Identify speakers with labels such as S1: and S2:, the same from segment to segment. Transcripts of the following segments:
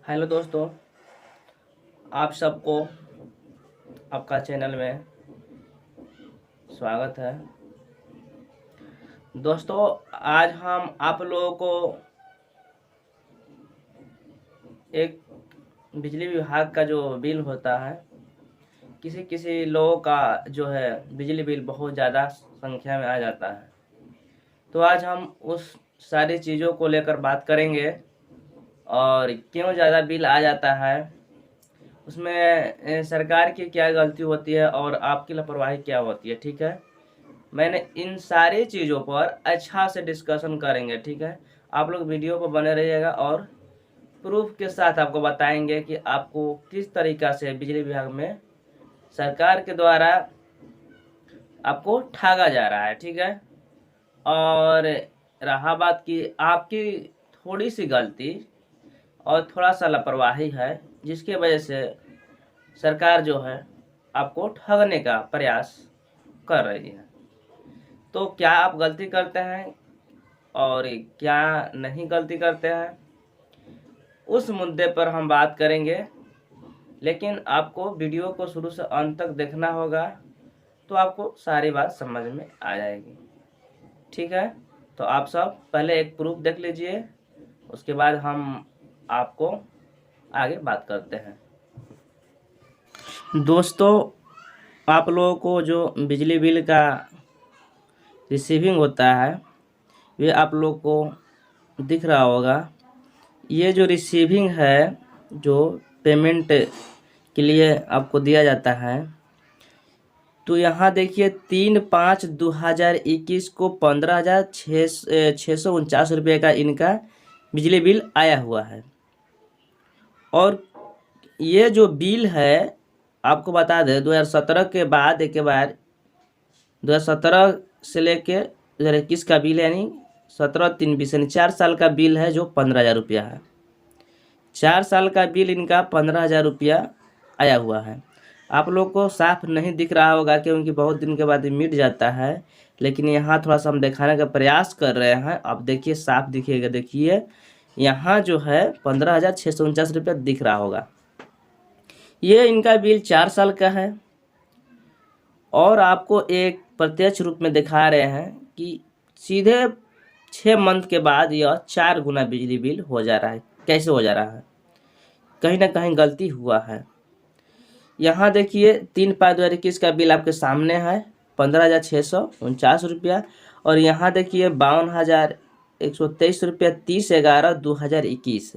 S1: Hello दोस्तों, आप सबको आपका चैनल में स्वागत है। दोस्तों, आज हम आप लोगों को एक बिजली विभाग का जो बिल होता है, किसी किसी लोगों का जो है बिजली बिल बहुत ज़्यादा संख्या में आ जाता है। तो आज हम उस सारी चीज़ों को लेकर बात करेंगे और क्यों ज़्यादा बिल आ जाता है, उसमें सरकार की क्या गलती होती है और आपकी लापरवाही क्या होती है। ठीक है, मैंने इन सारी चीज़ों पर अच्छा से डिस्कशन करेंगे। ठीक है, आप लोग वीडियो पर बने रहिएगा और प्रूफ के साथ आपको बताएंगे कि आपको किस तरीक़ा से बिजली विभाग में सरकार के द्वारा आपको ठगा जा रहा है। ठीक है, और रहा बात की आपकी थोड़ी सी गलती और थोड़ा सा लापरवाही है, जिसकी वजह से सरकार जो है आपको ठगने का प्रयास कर रही है। तो क्या आप गलती करते हैं और क्या नहीं गलती करते हैं, उस मुद्दे पर हम बात करेंगे। लेकिन आपको वीडियो को शुरू से अंत तक देखना होगा, तो आपको सारी बात समझ में आ जाएगी। ठीक है, तो आप सब पहले एक प्रूफ देख लीजिए, उसके बाद हम आपको आगे बात करते हैं। दोस्तों, आप लोगों को जो बिजली बिल का रिसीविंग होता है, ये आप लोग को दिख रहा होगा। ये जो रिसीविंग है, जो पेमेंट के लिए आपको दिया जाता है, तो यहाँ देखिए 3/5/2021 को 15,649 रुपये का इनका बिजली बिल आया हुआ है। और ये जो बिल है, आपको बता दें 2017 के बाद एक बार 2017 से लेके 2021 का बिल, यानी 17/3/20 यानी 4 साल का बिल है, जो 15,000 रुपया है। 4 साल का बिल इनका 15,000 रुपया आया हुआ है। आप लोग को साफ नहीं दिख रहा होगा क्योंकि बहुत दिन के बाद मिट जाता है, लेकिन यहाँ थोड़ा सा हम दिखाने का प्रयास कर रहे हैं। आप देखिए, साफ दिखेगा। देखिए यहाँ जो है 15,649 रुपया दिख रहा होगा। ये इनका बिल 4 साल का है और आपको एक प्रत्यक्ष रूप में दिखा रहे हैं कि सीधे 6 मंथ के बाद यह 4 गुना बिजली बिल हो जा रहा है। कैसे हो जा रहा है? कहीं ना कहीं गलती हुआ है। यहाँ देखिए 3/5/2021 का बिल आपके सामने है, 15,649 रुपया। और यहाँ देखिए 52,123 रुपया 30/11/2021।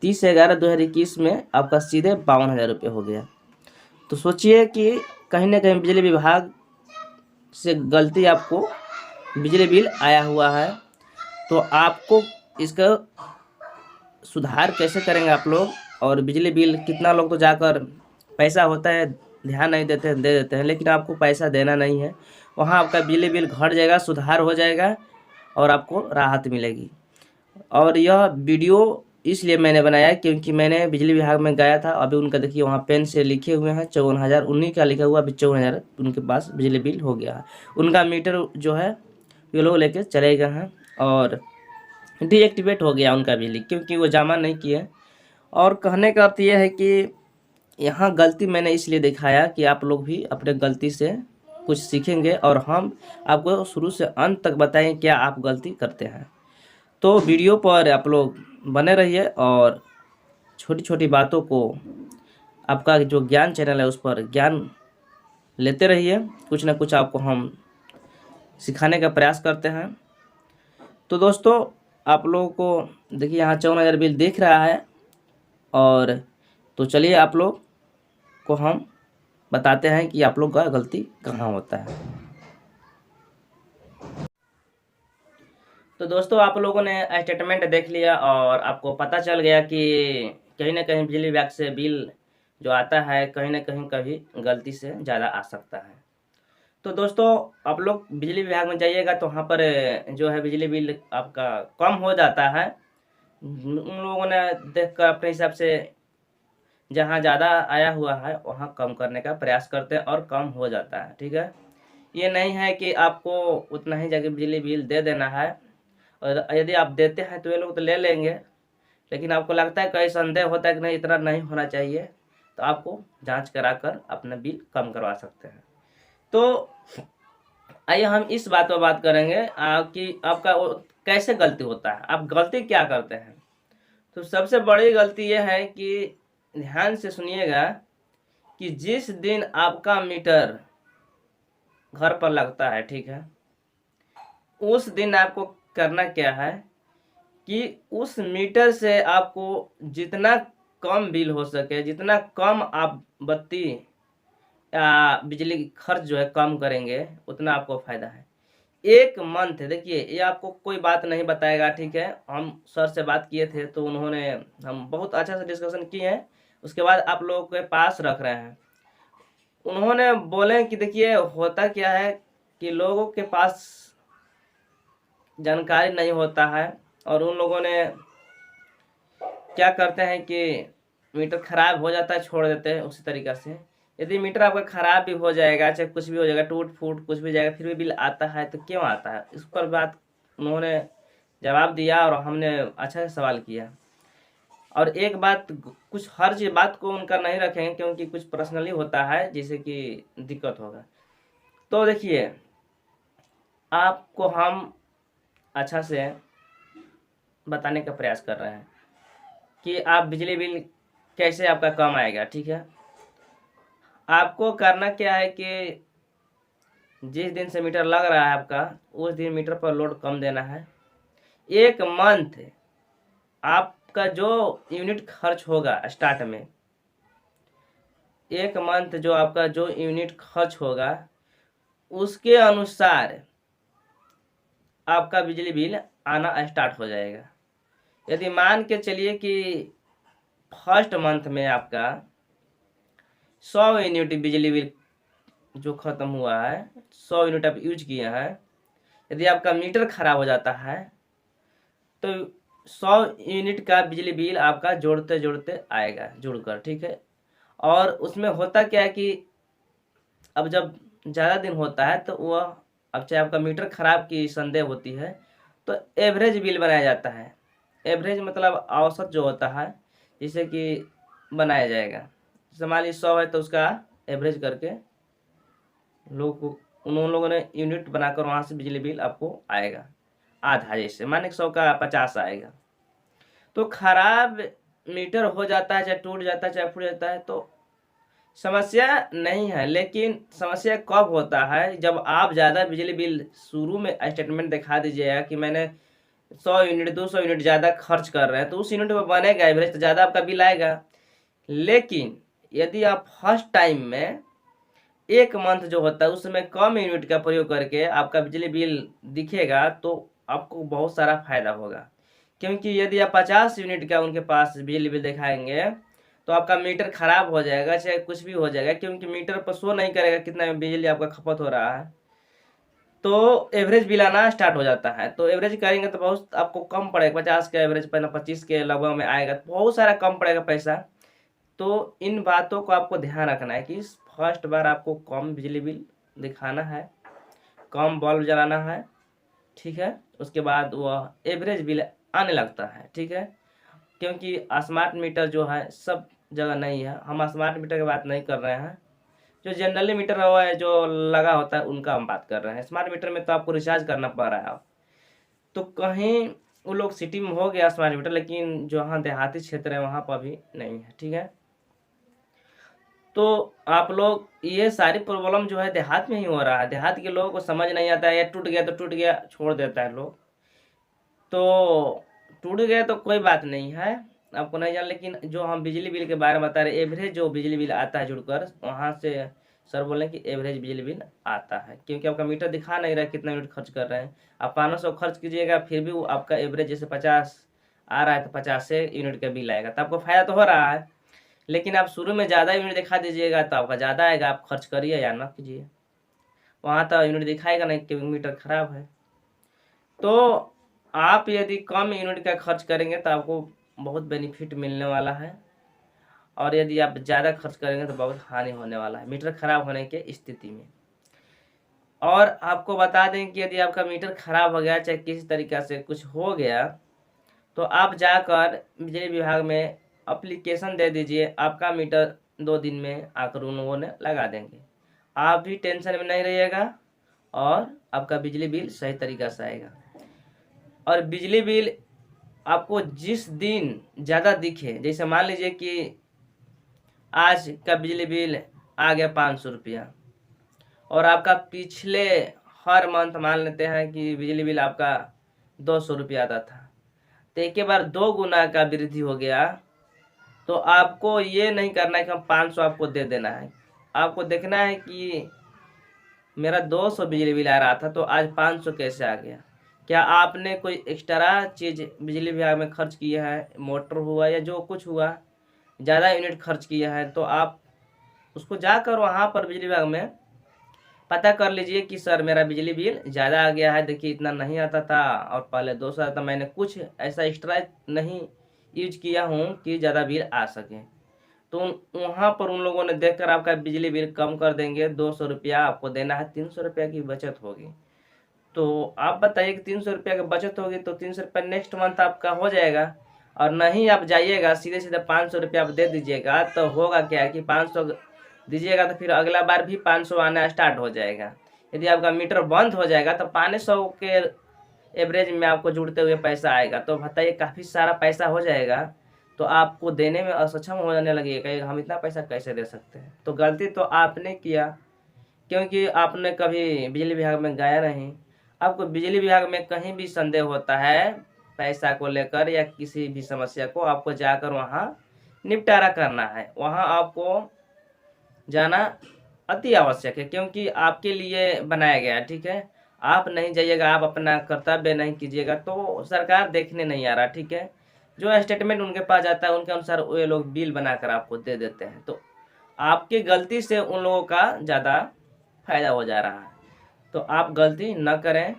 S1: 30/11/2021 में आपका सीधे 52,000 रुपये हो गया। तो सोचिए कि कहीं ना कहीं बिजली विभाग से गलती आपको बिजली बिल आया हुआ है। तो आपको इसका सुधार कैसे करेंगे आप लोग? और बिजली बिल कितना लोग तो जाकर पैसा होता है ध्यान नहीं देते हैं, दे देते हैं, लेकिन आपको पैसा देना नहीं है। वहाँ आपका बिजली बिल घट जाएगा, सुधार हो जाएगा और आपको राहत मिलेगी। और यह वीडियो इसलिए मैंने बनाया क्योंकि मैंने बिजली विभाग में गया था। अभी उनका देखिए वहाँ पेन से लिखे हुए हैं 54,000, उन्हीं का लिखा हुआ, अभी 54,000 उनके पास बिजली बिल हो गया है। उनका मीटर जो है ये लोग लेके चले गए हैं और डीएक्टिवेट हो गया उनका बिजली, क्योंकि वो जमा नहीं किए। और कहने का अर्थ यह है कि यहाँ गलती मैंने इसलिए दिखाया कि आप लोग भी अपने गलती से कुछ सीखेंगे और हम आपको शुरू से अंत तक बताएं क्या आप गलती करते हैं। तो वीडियो पर आप लोग बने रहिए और छोटी छोटी बातों को, आपका जो ज्ञान चैनल है उस पर ज्ञान लेते रहिए। कुछ ना कुछ आपको हम सिखाने का प्रयास करते हैं। तो दोस्तों, आप लोगों को देखिए यहाँ 54,000 बिल दिख रहा है। और तो चलिए आप लोग को हम बताते हैं कि आप लोग का गलती कहाँ होता है। तो दोस्तों, आप लोगों ने स्टेटमेंट देख लिया और आपको पता चल गया कि कहीं ना कहीं बिजली विभाग से बिल जो आता है कहीं ना कहीं कभी गलती से ज़्यादा आ सकता है। तो दोस्तों, आप लोग बिजली विभाग में जाइएगा तो वहाँ पर जो है बिजली बिल आपका कम हो जाता है। उन लोगों ने देखकर अपने हिसाब से जहाँ ज़्यादा आया हुआ है वहाँ कम करने का प्रयास करते हैं और कम हो जाता है। ठीक है, ये नहीं है कि आपको उतना ही जगह बिजली बिल दे देना है। और यदि आप देते हैं तो ये लोग तो ले लेंगे, लेकिन आपको लगता है कहीं संदेह होता है कि नहीं इतना नहीं होना चाहिए, तो आपको जांच कराकर अपना बिल कम करवा सकते हैं। तो आइए हम इस बात पर बात करेंगे कि आपका कैसे गलती होता है, आप गलती क्या करते हैं। तो सबसे बड़ी गलती यह है कि ध्यान से सुनिएगा कि जिस दिन आपका मीटर घर पर लगता है, ठीक है, उस दिन आपको करना क्या है कि उस मीटर से आपको जितना कम बिल हो सके, जितना कम आप बत्ती या बिजली खर्च जो है कम करेंगे, उतना आपको फायदा है। एक मंथ, देखिए ये आपको कोई बात नहीं बताएगा, ठीक है, हम सर से बात किए थे तो उन्होंने, हम बहुत अच्छा से डिस्कशन किए हैं, उसके बाद आप लोगों के पास रख रहे हैं। उन्होंने बोले कि देखिए होता क्या है कि लोगों के पास जानकारी नहीं होता है और उन लोगों ने क्या करते हैं कि मीटर खराब हो जाता है, छोड़ देते हैं उसी तरीक़ा से। यदि मीटर आपका खराब भी हो जाएगा, चाहे कुछ भी हो जाएगा, टूट फूट कुछ भी जाएगा, फिर भी बिल आता है, तो क्यों आता है, इस पर बात उन्होंने जवाब दिया और हमने अच्छा से सवाल किया। और एक बात, कुछ हर चीज बात को उनका नहीं रखेंगे क्योंकि कुछ पर्सनली होता है जिससे कि दिक्कत होगा। तो देखिए आपको हम अच्छा से बताने का प्रयास कर रहे हैं कि आप बिजली बिल कैसे आपका कम आएगा, ठीक है। आपको करना क्या है कि जिस दिन से मीटर लग रहा है आपका, उस दिन मीटर पर लोड कम देना है। एक मंथ आपका जो यूनिट खर्च होगा स्टार्ट में, एक मंथ जो आपका जो यूनिट खर्च होगा उसके अनुसार आपका बिजली बिल आना स्टार्ट हो जाएगा। यदि मान के चलिए कि फर्स्ट मंथ में आपका 100 यूनिट बिजली बिल जो ख़त्म हुआ है, 100 यूनिट आप यूज किए हैं, यदि आपका मीटर खराब हो जाता है तो 100 यूनिट का बिजली बिल आपका जोड़ते जोड़ते आएगा जुड़कर, ठीक है। और उसमें होता क्या है कि अब जब ज़्यादा दिन होता है तो वह, अब चाहे आपका मीटर खराब की संदेह होती है तो एवरेज बिल बनाया जाता है। एवरेज मतलब औसत जो होता है, जिसे कि बनाया जाएगा। जैसे मान लीजिए 100 है तो उसका एवरेज करके उन लोगों ने यूनिट बनाकर वहाँ से बिजली बिल आपको आएगा आधा, जैसे माने 100 का 50 आएगा। तो खराब मीटर हो जाता है, चाहे टूट जाता है चाहे फूट जाता है, तो समस्या नहीं है। लेकिन समस्या कब होता है, जब आप ज़्यादा बिजली बिल शुरू में स्टेटमेंट दिखा दीजिएगा कि मैंने 100 यूनिट 200 यूनिट ज़्यादा खर्च कर रहे हैं, तो उस यूनिट में बनेगा एवरेज, तो ज़्यादा आपका बिल आएगा। लेकिन यदि आप फर्स्ट टाइम में एक मंथ जो होता है उसमें कम यूनिट का प्रयोग करके आपका बिजली बिल दिखेगा तो आपको बहुत सारा फायदा होगा। क्योंकि यदि आप 50 यूनिट का उनके पास बिजली बिल दिखाएंगे तो आपका मीटर खराब हो जाएगा, चाहे कुछ भी हो जाएगा, क्योंकि मीटर पर शो नहीं करेगा कितना बिजली आपका खपत हो रहा है, तो एवरेज बिल आना स्टार्ट हो जाता है। तो एवरेज करेंगे तो बहुत आपको कम पड़ेगा, 50 का एवरेज पहले 25 के लगभग में आएगा, तो बहुत सारा कम पड़ेगा पैसा। तो इन बातों को आपको ध्यान रखना है कि फर्स्ट बार आपको कम बिजली बिल दिखाना है, कम बल्ब जलाना है, ठीक है। उसके बाद वह एवरेज बिल आने लगता है, ठीक है। क्योंकि स्मार्ट मीटर जो है सब जगह नहीं है, हम स्मार्ट मीटर की बात नहीं कर रहे हैं, जो जनरली मीटर हुआ है जो लगा होता है उनका हम बात कर रहे हैं। स्मार्ट मीटर में तो आपको रिचार्ज करना पड़ रहा है, तो कहीं वो लोग सिटी में हो गया स्मार्ट मीटर, लेकिन जो हाँ देहाती क्षेत्र है वहाँ पर भी नहीं है, ठीक है। तो आप लोग, ये सारी प्रॉब्लम जो है देहात में ही हो रहा है, देहात के लोगों को समझ नहीं आता है, या टूट गया तो टूट गया छोड़ देता है लोग। तो टूट गया तो कोई बात नहीं है, आपको नहीं जान, लेकिन जो हम बिजली बिल के बारे में बता रहे, एवरेज जो बिजली बिल आता है जुड़कर, वहाँ से सर बोले कि एवरेज बिजली बिल आता है, क्योंकि आपका मीटर दिखा नहीं रहा है कितना यूनिट खर्च कर रहे हैं। आप 500 खर्च कीजिएगा फिर भी वो आपका एवरेज जैसे 50 आ रहा है तो 50 से यूनिट का बिल आएगा, तो आपको फायदा तो हो रहा है। लेकिन आप शुरू में ज़्यादा यूनिट दिखा दीजिएगा तो आपका ज़्यादा आएगा, आप खर्च करिए या ना कीजिए, वहाँ तो यूनिट दिखाएगा नहीं क्योंकि मीटर खराब है। तो आप यदि कम यूनिट का खर्च करेंगे तो आपको बहुत बेनिफिट मिलने वाला है, और यदि आप ज़्यादा खर्च करेंगे तो बहुत हानि होने वाला है मीटर खराब होने के स्थिति में। और आपको बता दें कि यदि आपका मीटर खराब हो गया, चाहे किसी तरीक़ा से कुछ हो गया, तो आप जाकर बिजली विभाग में एप्लीकेशन दे दीजिए, आपका मीटर 2 दिन में आकर उन लोगों ने लगा देंगे। आप भी टेंशन में नहीं रहिएगा और आपका बिजली बिल सही तरीक़ा से आएगा। और बिजली बिल आपको जिस दिन ज़्यादा दिखे, जैसे मान लीजिए कि आज का बिजली बिल आ गया 500 रुपया और आपका पिछले हर मंथ मान लेते हैं कि बिजली बिल आपका 200 रुपया आता था, तो एक बार 2 गुना का वृद्धि हो गया। तो आपको ये नहीं करना है कि हम 500 आपको दे देना है, आपको देखना है कि मेरा 200 बिजली बिल आ रहा था तो आज 500 कैसे आ गया। क्या आपने कोई एक्स्ट्रा चीज़ बिजली विभाग में खर्च किया है, मोटर हुआ या जो कुछ हुआ, ज़्यादा यूनिट खर्च किया है, तो आप उसको जाकर वहाँ पर बिजली विभाग में पता कर लीजिए कि सर मेरा बिजली बिल ज़्यादा आ गया है, देखिए इतना नहीं आता था और पहले 200 आता था, मैंने कुछ ऐसा एक्स्ट्रा नहीं यूज किया हूँ कि ज़्यादा बिल आ सके। तो वहाँ पर उन लोगों ने देखकर आपका बिजली बिल कम कर देंगे। 200 रुपया आपको देना है, 300 रुपया की बचत होगी। तो आप बताइए कि 300 रुपया की बचत होगी तो 300 रुपया नेक्स्ट मंथ आपका हो जाएगा। और नहीं आप जाइएगा सीधे सीधे 500 रुपया आप दे दीजिएगा, तो होगा क्या कि 500 दीजिएगा तो फिर अगला बार भी 500 आना स्टार्ट हो जाएगा। यदि आपका मीटर बंद हो जाएगा तो 500 के एवरेज में आपको जुड़ते हुए पैसा आएगा, तो बताइए काफ़ी सारा पैसा हो जाएगा। तो आपको देने में असक्षम हो जाने लगेगा, हम इतना पैसा कैसे दे सकते हैं। तो गलती तो आपने किया, क्योंकि आपने कभी बिजली विभाग में गया नहीं। आपको बिजली विभाग में कहीं भी संदेह होता है पैसा को लेकर या किसी भी समस्या को, आपको जाकर वहाँ निपटारा करना है। वहाँ आपको जाना अति आवश्यक है, क्योंकि आपके लिए बनाया गया है, ठीक है। आप नहीं जाइएगा, आप अपना कर्तव्य नहीं कीजिएगा तो सरकार देखने नहीं आ रहा, ठीक है। जो स्टेटमेंट उनके पास जाता है उनके अनुसार वे लोग बिल बनाकर आपको दे देते हैं। तो आपकी गलती से उन लोगों का ज़्यादा फायदा हो जा रहा है, तो आप गलती न करें।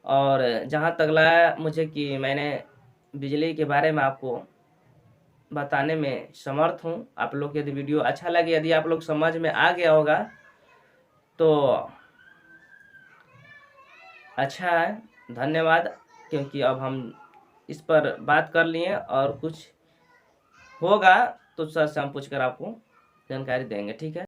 S1: और जहाँ तक लगा मुझे कि मैंने बिजली के बारे में आपको बताने में समर्थ हूँ। आप लोग यदि वीडियो अच्छा लगे, यदि आप लोग समझ में आ गया होगा तो अच्छा है, धन्यवाद। क्योंकि अब हम इस पर बात कर लिए और कुछ होगा तो सर से हम पूछकर आपको जानकारी देंगे, ठीक है।